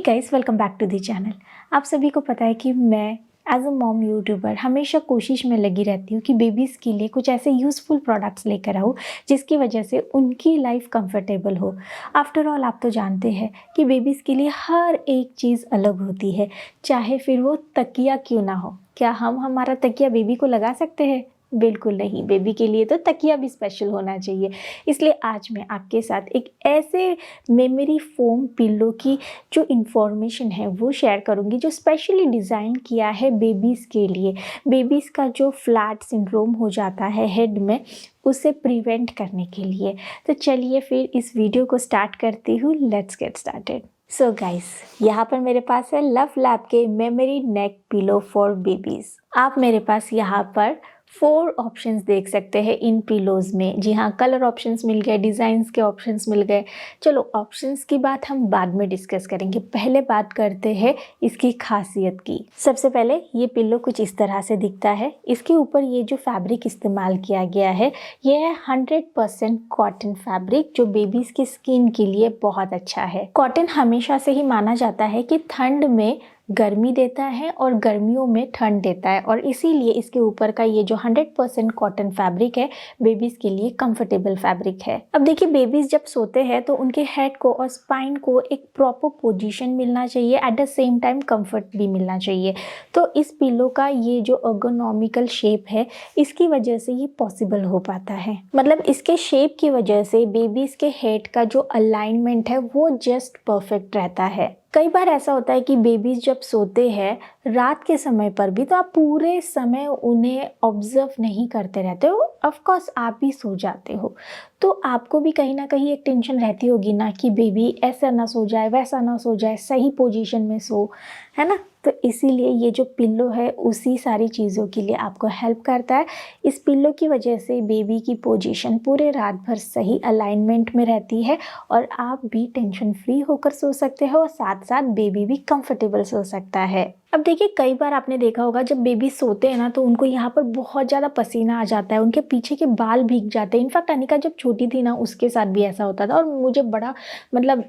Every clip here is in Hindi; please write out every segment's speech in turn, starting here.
Guys, welcome back to the channel. आप सभी को पता है कि मैं एज अ मॉम यूट्यूबर हमेशा कोशिश में लगी रहती हूँ कि बेबीज़ के लिए कुछ ऐसे यूज़फुल प्रोडक्ट्स लेकर आऊँ जिसकी वजह से उनकी लाइफ कंफर्टेबल हो। आफ्टर ऑल आप तो जानते हैं कि बेबीज़ के लिए हर एक चीज़ अलग होती है, चाहे फिर वो तकिया क्यों ना हो। क्या हम हमारा तकिया बेबी को लगा सकते हैं? बिल्कुल नहीं। बेबी के लिए तो तकिया भी स्पेशल होना चाहिए। इसलिए आज मैं आपके साथ एक ऐसे मेमोरी फोम पिल्लो की जो इन्फॉर्मेशन है वो शेयर करूंगी जो स्पेशली डिज़ाइन किया है बेबीज़ के लिए। बेबीज़ का जो फ्लैट सिंड्रोम हो जाता है हेड में, उसे प्रिवेंट करने के लिए। तो चलिए फिर इस वीडियो को स्टार्ट करती हूँ। Let's get started. So guys, यहाँ पर मेरे पास है लव लैब के memory neck pillow for babies. आप मेरे पास यहाँ पर 4 ऑप्शंस देख सकते हैं इन पिलोज में। जी हाँ, कलर ऑप्शंस मिल गए, डिज़ाइंस के ऑप्शंस मिल गए। चलो ऑप्शंस की बात हम बाद में डिस्कस करेंगे, पहले बात करते हैं इसकी खासियत की। सबसे पहले ये पिल्लो कुछ इस तरह से दिखता है। इसके ऊपर ये जो फैब्रिक इस्तेमाल किया गया है ये है 100% कॉटन फैब्रिक, जो बेबीज की स्किन के लिए बहुत अच्छा है। कॉटन हमेशा से ही माना जाता है कि ठंड में गर्मी देता है और गर्मियों में ठंड देता है, और इसीलिए इसके ऊपर का ये जो 100% कॉटन फैब्रिक है बेबीज़ के लिए कंफर्टेबल फैब्रिक है। अब देखिए, बेबीज़ जब सोते हैं तो उनके हेड को और स्पाइन को एक प्रॉपर पोजीशन मिलना चाहिए, at the same time comfort भी मिलना चाहिए। तो इस पिलो का ये जो अर्गोनॉमिकल शेप है, इसकी वजह से ये पॉसिबल हो पाता है। मतलब इसके शेप की वजह से बेबीज़ के हेड का जो अलाइनमेंट है वो जस्ट परफेक्ट रहता है। कई बार ऐसा होता है कि बेबीज जब सोते हैं रात के समय पर भी, तो आप पूरे समय उन्हें ऑब्जर्व नहीं करते रहते हो। ऑफ कोर्स आप भी सो जाते हो, तो आपको भी कहीं ना कहीं एक टेंशन रहती होगी ना कि बेबी ऐसा ना सो जाए, वैसा ना सो जाए, सही पोजीशन में सो, है ना। तो इसीलिए ये जो पिल्लो है उसी सारी चीज़ों के लिए आपको हेल्प करता है। इस पिल्लो की वजह से बेबी की पोजीशन पूरे रात भर सही अलाइनमेंट में रहती है और आप भी टेंशन फ्री होकर सो सकते हो, और साथ साथ बेबी भी कंफर्टेबल सो सकता है। अब देखिए, कई बार आपने देखा होगा जब बेबी सोते हैं ना तो उनको यहाँ पर बहुत ज़्यादा पसीना आ जाता है, उनके पीछे के बाल भीग जाते हैं। इनफैक्ट अनिका जब छोटी थी ना उसके साथ भी ऐसा होता था, और मुझे बड़ा मतलब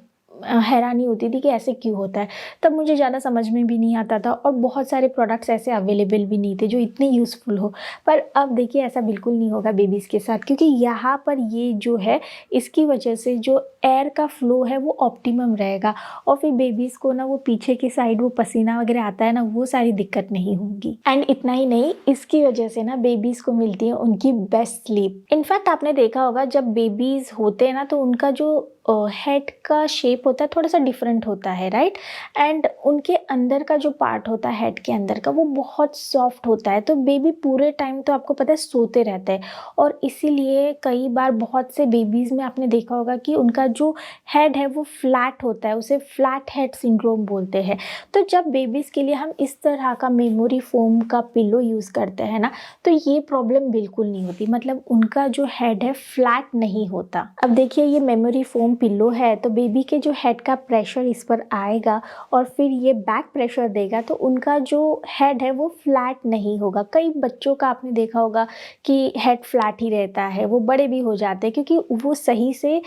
हैरानी होती थी कि ऐसे क्यों होता है। तब मुझे ज़्यादा समझ में भी नहीं आता था, और बहुत सारे प्रोडक्ट्स ऐसे अवेलेबल भी नहीं थे जो इतने यूज़फुल हो। पर अब देखिए ऐसा बिल्कुल नहीं होगा बेबीज़ के साथ, क्योंकि यहाँ पर ये जो है इसकी वजह से जो एयर का फ्लो है वो ऑप्टिमम रहेगा, और फिर बेबीज़ को ना वो पीछे की साइड वो पसीना वगैरह आता है ना, वो सारी दिक्कत नहीं होगी। एंड इतना ही नहीं, इसकी वजह से ना बेबीज़ को मिलती है उनकी बेस्ट स्लीप। इनफैक्ट आपने देखा होगा जब बेबीज़ होते हैं ना तो उनका जो हेड का शेप होता है थोड़ा सा डिफरेंट होता है, राइट। एंड उनके अंदर का जो पार्ट होता है हेड के अंदर का वो बहुत सॉफ्ट होता है। तो बेबी पूरे टाइम तो आपको पता है सोते रहते हैं, और इसीलिए कई बार बहुत से बेबीज़ में आपने देखा होगा कि उनका जो हेड है वो फ्लैट होता है, उसे फ्लैट हेड सिंड्रोम बोलते हैं। तो जब बेबीज़ के लिए हम इस तरह का मेमोरी फोम का पिलो यूज़ करते हैं ना तो ये प्रॉब्लम बिल्कुल नहीं होती, मतलब उनका जो हेड है फ्लैट नहीं होता। अब देखिए, ये मेमोरी फोम पिल्लो है तो बेबी के जो हेड का प्रेशर इस पर आएगा और फिर ये बैक प्रेशर देगा, तो उनका जो हेड है वो फ्लैट नहीं होगा। कई बच्चों का आपने देखा होगा कि हेड फ्लैट ही रहता है, वो बड़े भी हो जाते हैं क्योंकि वो सही से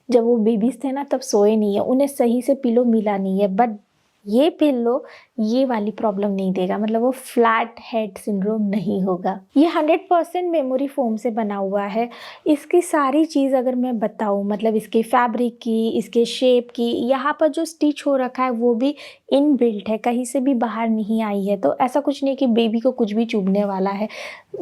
जब वो बेबीज थे ना तब सोए नहीं है, उन्हें सही से पिलो मिला नहीं है। बट ये पिल्लो ये वाली प्रॉब्लम नहीं देगा, मतलब वो फ्लैट हेड सिंड्रोम नहीं होगा। ये 100% मेमोरी फोम से बना हुआ है। इसकी सारी चीज़ अगर मैं बताऊँ, मतलब इसके फैब्रिक की, इसके शेप की, यहाँ पर जो स्टिच हो रखा है वो भी इनबिल्ट है, कहीं से भी बाहर नहीं आई है। तो ऐसा कुछ नहीं कि बेबी को कुछ भी चुभने वाला है।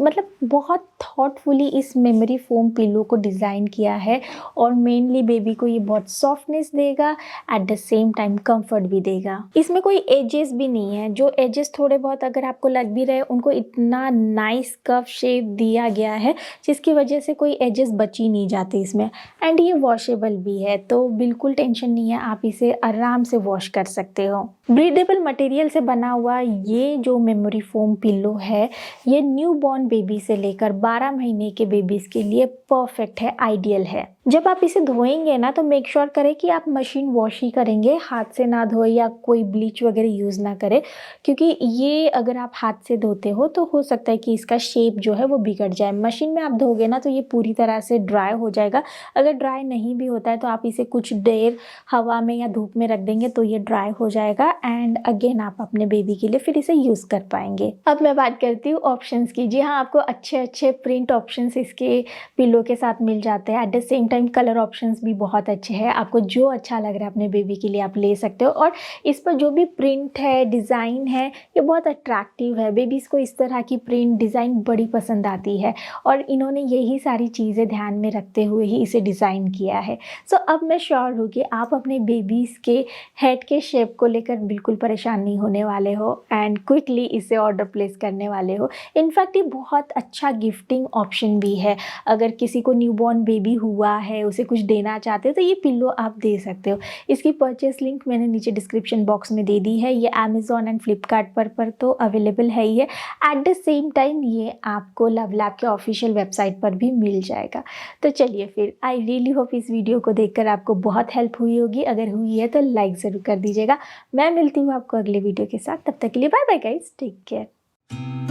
मतलब बहुत थॉटफुली इस मेमोरी फोम पिल्लो को डिज़ाइन किया है, और मेनली बेबी को ये बहुत सॉफ्टनेस देगा, at the same time comfort भी देगा। इसमें कोई एजेस भी नहीं है, जो एजेस थोड़े बहुत अगर आपको लग भी रहे उनको इतना नाइस कर्व शेप दिया गया है जिसकी वजह से कोई एजेस बच ही नहीं जाते इसमें। एंड ये वॉशेबल भी है, तो बिल्कुल टेंशन नहीं है, आप इसे आराम से वॉश कर सकते हो। ब्रीदेबल मटेरियल से बना हुआ ये जो मेमोरी फोम पिल्लो है ये न्यू बॉर्न बेबी से लेकर 12 महीने के बेबीज के लिए परफेक्ट है, आइडियल है। जब आप इसे धोएंगे ना तो मेक श्योर करें कि आप मशीन वॉश ही करेंगे, हाथ से ना धोए या कोई ब्लीच वगैरह यूज़ ना करें, क्योंकि ये अगर आप हाथ से धोते हो तो हो सकता है कि इसका शेप जो है वो बिगड़ जाए। मशीन में आप धोगे ना तो ये पूरी तरह से ड्राई हो जाएगा। अगर ड्राई नहीं भी होता है तो आप इसे कुछ देर हवा में या धूप में रख देंगे तो ये ड्राई हो जाएगा एंड अगेन आप अपने बेबी के लिए फिर इसे यूज़ कर पाएंगे। अब मैं बात करती हूँ ऑप्शंस की। जी हाँ, आपको अच्छे अच्छे प्रिंट ऑप्शंस इसके पिलो के साथ मिल जाते हैं। At the same time colour options भी बहुत अच्छे हैं। आपको जो अच्छा लग रहा है अपने बेबी के लिए आप ले सकते हो, और इस पर जो भी प्रिंट है, डिज़ाइन है, ये बहुत अट्रैक्टिव है। बेबीज़ को इस तरह की प्रिंट डिज़ाइन बड़ी पसंद आती है और इन्होंने यही सारी चीज़ें ध्यान में रखते हुए ही इसे डिज़ाइन किया है। सो अब मैं श्योर हूँ कि आप अपने बेबीज़ के हेड के शेप को लेकर बिल्कुल परेशान नहीं होने वाले हो एंड क्विकली इसे ऑर्डर प्लेस करने वाले हो। इनफैक्ट ये बहुत अच्छा गिफ्टिंग ऑप्शन भी है। अगर किसी को न्यूबॉर्न बेबी हुआ है, उसे कुछ देना चाहते हो तो ये पिल्लो आप दे सकते हो। इसकी परचेस लिंक मैंने नीचे डिस्क्रिप्शन बॉक्स में दे दी है। ये अमेज़ॉन एंड फ्लिपकार्ट पर तो अवेलेबल है ही है। एट द सेम टाइम ये आपको लवलैब के ऑफिशियल वेबसाइट पर भी मिल जाएगा। तो चलिए फिर, आई रियली होप इस वीडियो को देखकर आपको बहुत हेल्प हुई होगी। अगर हुई है तो लाइक ज़रूर कर दीजिएगा। मैं मिलती हूँ आपको अगले वीडियो के साथ। तब तक के लिए bye bye guys, take care.